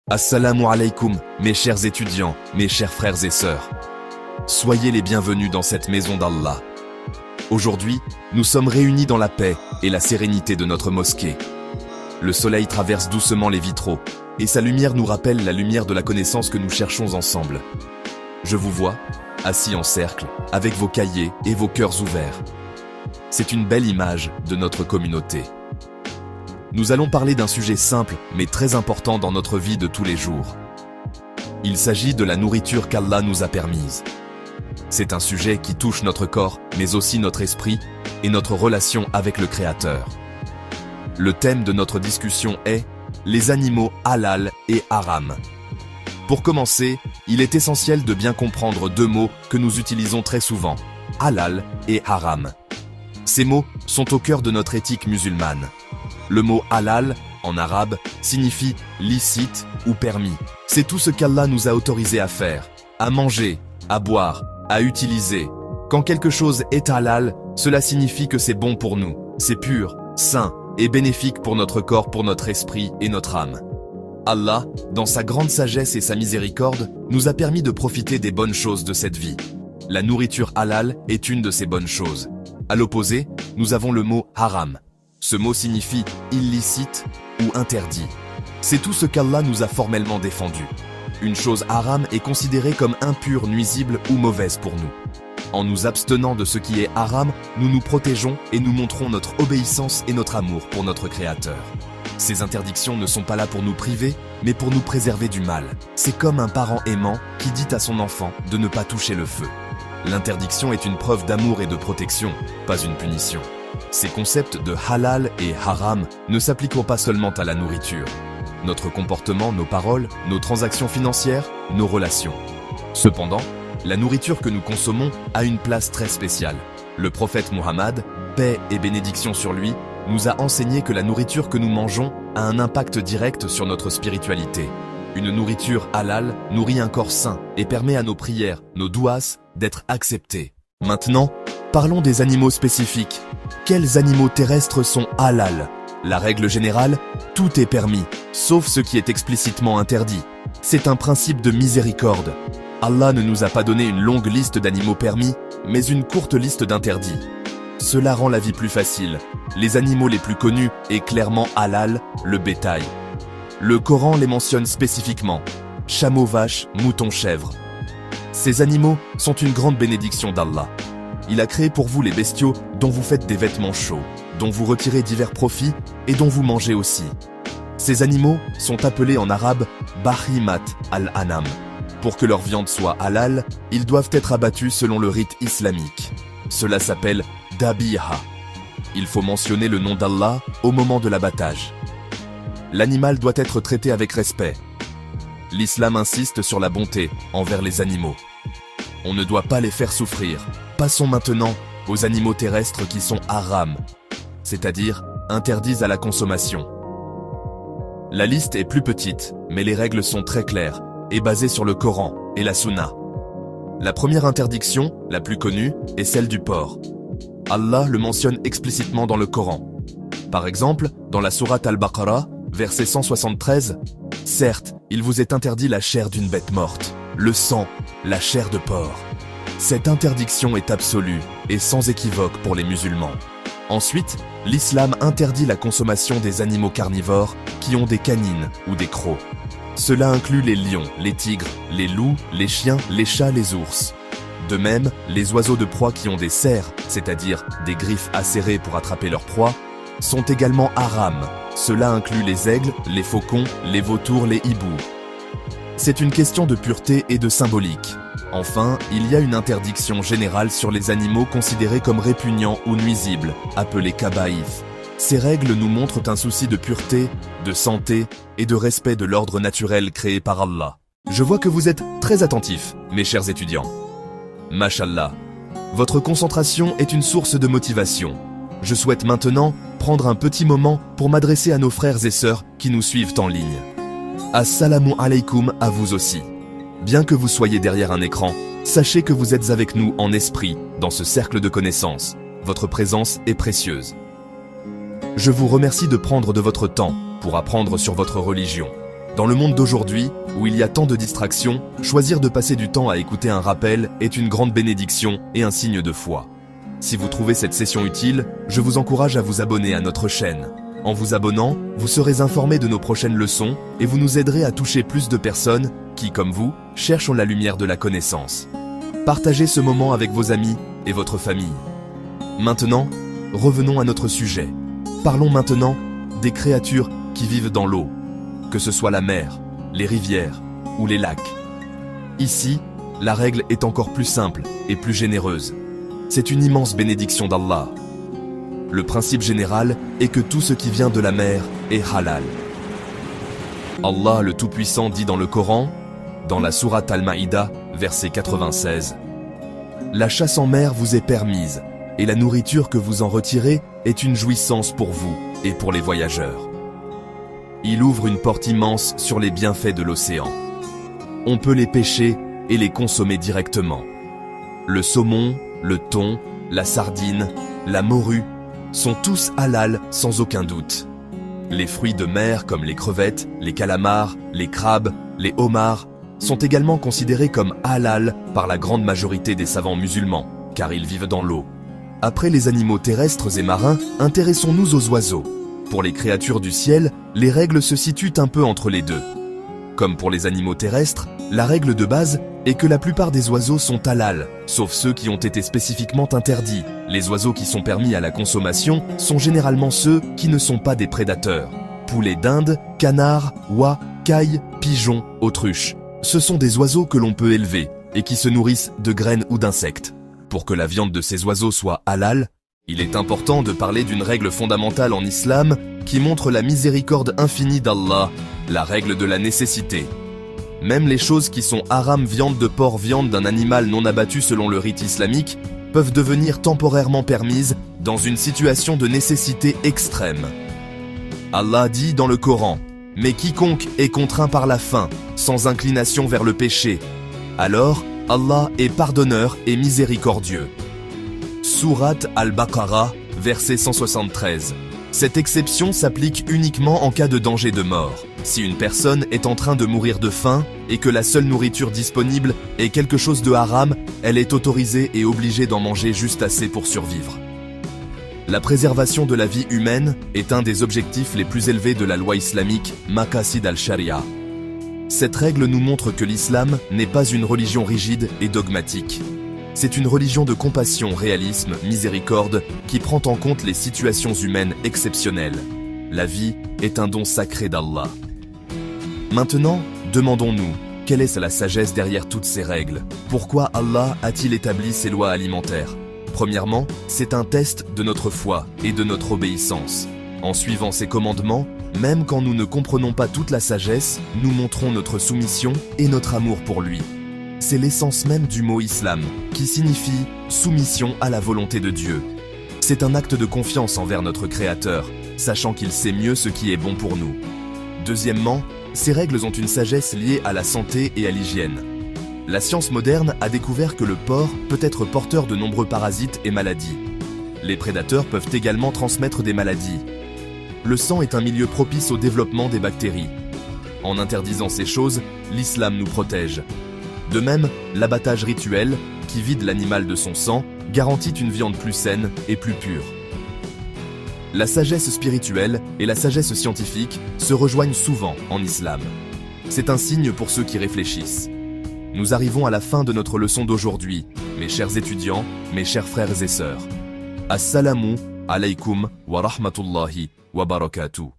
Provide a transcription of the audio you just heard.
Assalamu alaikum, mes chers étudiants, mes chers frères et sœurs. Soyez les bienvenus dans cette maison d'Allah. Aujourd'hui, nous sommes réunis dans la paix et la sérénité de notre mosquée. Le soleil traverse doucement les vitraux, et sa lumière nous rappelle la lumière de la connaissance que nous cherchons ensemble. Je vous vois, assis en cercle, avec vos cahiers et vos cœurs ouverts. C'est une belle image de notre communauté. Nous allons parler d'un sujet simple, mais très important dans notre vie de tous les jours. Il s'agit de la nourriture qu'Allah nous a permise. C'est un sujet qui touche notre corps, mais aussi notre esprit et notre relation avec le Créateur. Le thème de notre discussion est les animaux halal et haram. Pour commencer, il est essentiel de bien comprendre deux mots que nous utilisons très souvent, halal et haram. Ces mots sont au cœur de notre éthique musulmane. Le mot halal, en arabe, signifie licite ou permis. C'est tout ce qu'Allah nous a autorisé à faire, à manger, à boire, à utiliser. Quand quelque chose est halal, cela signifie que c'est bon pour nous, c'est pur, sain et bénéfique pour notre corps, pour notre esprit et notre âme. Allah, dans sa grande sagesse et sa miséricorde, nous a permis de profiter des bonnes choses de cette vie. La nourriture halal est une de ces bonnes choses. À l'opposé, nous avons le mot haram. Ce mot signifie illicite ou interdit. C'est tout ce qu'Allah nous a formellement défendu. Une chose haram est considérée comme impure, nuisible ou mauvaise pour nous. En nous abstenant de ce qui est haram, nous nous protégeons et nous montrons notre obéissance et notre amour pour notre Créateur. Ces interdictions ne sont pas là pour nous priver, mais pour nous préserver du mal. C'est comme un parent aimant qui dit à son enfant de ne pas toucher le feu. L'interdiction est une preuve d'amour et de protection, pas une punition. Ces concepts de halal et haram ne s'appliqueront pas seulement à la nourriture. Notre comportement, nos paroles, nos transactions financières, nos relations. Cependant, la nourriture que nous consommons a une place très spéciale. Le prophète Muhammad, paix et bénédiction sur lui, nous a enseigné que la nourriture que nous mangeons a un impact direct sur notre spiritualité. Une nourriture halal nourrit un corps sain et permet à nos prières, nos douas, d'être acceptées. Maintenant, parlons des animaux spécifiques. Quels animaux terrestres sont halal? La règle générale, tout est permis, sauf ce qui est explicitement interdit. C'est un principe de miséricorde. Allah ne nous a pas donné une longue liste d'animaux permis, mais une courte liste d'interdits. Cela rend la vie plus facile. Les animaux les plus connus est clairement halal, le bétail. Le Coran les mentionne spécifiquement. Chameaux, vaches, moutons, chèvres. Ces animaux sont une grande bénédiction d'Allah. Il a créé pour vous les bestiaux dont vous faites des vêtements chauds, dont vous retirez divers profits et dont vous mangez aussi. Ces animaux sont appelés en arabe bahimat al-anam. Pour que leur viande soit halal, ils doivent être abattus selon le rite islamique. Cela s'appelle dabiha. Il faut mentionner le nom d'Allah au moment de l'abattage. L'animal doit être traité avec respect. L'islam insiste sur la bonté envers les animaux. On ne doit pas les faire souffrir. Passons maintenant aux animaux terrestres qui sont haram, c'est-à-dire interdits à la consommation. La liste est plus petite, mais les règles sont très claires et basées sur le Coran et la Sunna. La première interdiction, la plus connue, est celle du porc. Allah le mentionne explicitement dans le Coran. Par exemple, dans la sourate Al-Baqarah, verset 173, « Certes, il vous est interdit la chair d'une bête morte, le sang, la chair de porc. » Cette interdiction est absolue et sans équivoque pour les musulmans. Ensuite, l'islam interdit la consommation des animaux carnivores qui ont des canines ou des crocs. Cela inclut les lions, les tigres, les loups, les chiens, les chats, les ours. De même, les oiseaux de proie qui ont des serres, c'est-à-dire des griffes acérées pour attraper leur proie, sont également haram. Cela inclut les aigles, les faucons, les vautours, les hiboux. C'est une question de pureté et de symbolique. Enfin, il y a une interdiction générale sur les animaux considérés comme répugnants ou nuisibles, appelés kabaïth. Ces règles nous montrent un souci de pureté, de santé et de respect de l'ordre naturel créé par Allah. Je vois que vous êtes très attentifs, mes chers étudiants. Mashallah, votre concentration est une source de motivation. Je souhaite maintenant prendre un petit moment pour m'adresser à nos frères et sœurs qui nous suivent en ligne. Assalamu alaikum à vous aussi. Bien que vous soyez derrière un écran, sachez que vous êtes avec nous en esprit dans ce cercle de connaissances. Votre présence est précieuse. Je vous remercie de prendre de votre temps pour apprendre sur votre religion. Dans le monde d'aujourd'hui, où il y a tant de distractions, choisir de passer du temps à écouter un rappel est une grande bénédiction et un signe de foi. Si vous trouvez cette session utile, je vous encourage à vous abonner à notre chaîne. En vous abonnant, vous serez informé de nos prochaines leçons et vous nous aiderez à toucher plus de personnes qui, comme vous, cherchent la lumière de la connaissance. Partagez ce moment avec vos amis et votre famille. Maintenant, revenons à notre sujet. Parlons maintenant des créatures qui vivent dans l'eau, que ce soit la mer, les rivières ou les lacs. Ici, la règle est encore plus simple et plus généreuse. C'est une immense bénédiction d'Allah. Le principe général est que tout ce qui vient de la mer est halal. Allah le Tout-Puissant dit dans le Coran, dans la sourate Al-Maïda, verset 96, « La chasse en mer vous est permise, et la nourriture que vous en retirez est une jouissance pour vous et pour les voyageurs. » Il ouvre une porte immense sur les bienfaits de l'océan. On peut les pêcher et les consommer directement. Le saumon, le thon, la sardine, la morue sont tous halal sans aucun doute. Les fruits de mer comme les crevettes, les calamars, les crabes, les homards sont également considérés comme halal par la grande majorité des savants musulmans, car ils vivent dans l'eau. Après les animaux terrestres et marins, intéressons-nous aux oiseaux. Pour les créatures du ciel, les règles se situent un peu entre les deux. Comme pour les animaux terrestres, la règle de base est que la plupart des oiseaux sont halal, sauf ceux qui ont été spécifiquement interdits. Les oiseaux qui sont permis à la consommation sont généralement ceux qui ne sont pas des prédateurs. Poulets d'Inde, canards, oies, cailles, pigeons, autruches. Ce sont des oiseaux que l'on peut élever et qui se nourrissent de graines ou d'insectes. Pour que la viande de ces oiseaux soit halal, il est important de parler d'une règle fondamentale en islam qui montre la miséricorde infinie d'Allah, la règle de la nécessité. Même les choses qui sont haram, viande de porc, viande d'un animal non abattu selon le rite islamique, peuvent devenir temporairement permises dans une situation de nécessité extrême. Allah dit dans le Coran, « Mais quiconque est contraint par la faim, sans inclination vers le péché, alors Allah est pardonneur et miséricordieux. » Sourate Al-Baqarah, verset 173. Cette exception s'applique uniquement en cas de danger de mort. Si une personne est en train de mourir de faim et que la seule nourriture disponible est quelque chose de haram, elle est autorisée et obligée d'en manger juste assez pour survivre. La préservation de la vie humaine est un des objectifs les plus élevés de la loi islamique Maqasid al-Sharia. Cette règle nous montre que l'islam n'est pas une religion rigide et dogmatique. C'est une religion de compassion, réalisme, miséricorde qui prend en compte les situations humaines exceptionnelles. La vie est un don sacré d'Allah. Maintenant, demandons-nous, quelle est la sagesse derrière toutes ces règles? Pourquoi Allah a-t-il établi ces lois alimentaires? Premièrement, c'est un test de notre foi et de notre obéissance. En suivant ces commandements, même quand nous ne comprenons pas toute la sagesse, nous montrons notre soumission et notre amour pour lui. C'est l'essence même du mot islam, qui signifie soumission à la volonté de Dieu. C'est un acte de confiance envers notre Créateur, sachant qu'il sait mieux ce qui est bon pour nous. Deuxièmement, ces règles ont une sagesse liée à la santé et à l'hygiène. La science moderne a découvert que le porc peut être porteur de nombreux parasites et maladies. Les prédateurs peuvent également transmettre des maladies. Le sang est un milieu propice au développement des bactéries. En interdisant ces choses, l'islam nous protège. De même, l'abattage rituel, qui vide l'animal de son sang, garantit une viande plus saine et plus pure. La sagesse spirituelle et la sagesse scientifique se rejoignent souvent en islam. C'est un signe pour ceux qui réfléchissent. Nous arrivons à la fin de notre leçon d'aujourd'hui, mes chers étudiants, mes chers frères et sœurs. Assalamu alaikum wa rahmatullahi wa barakatuh.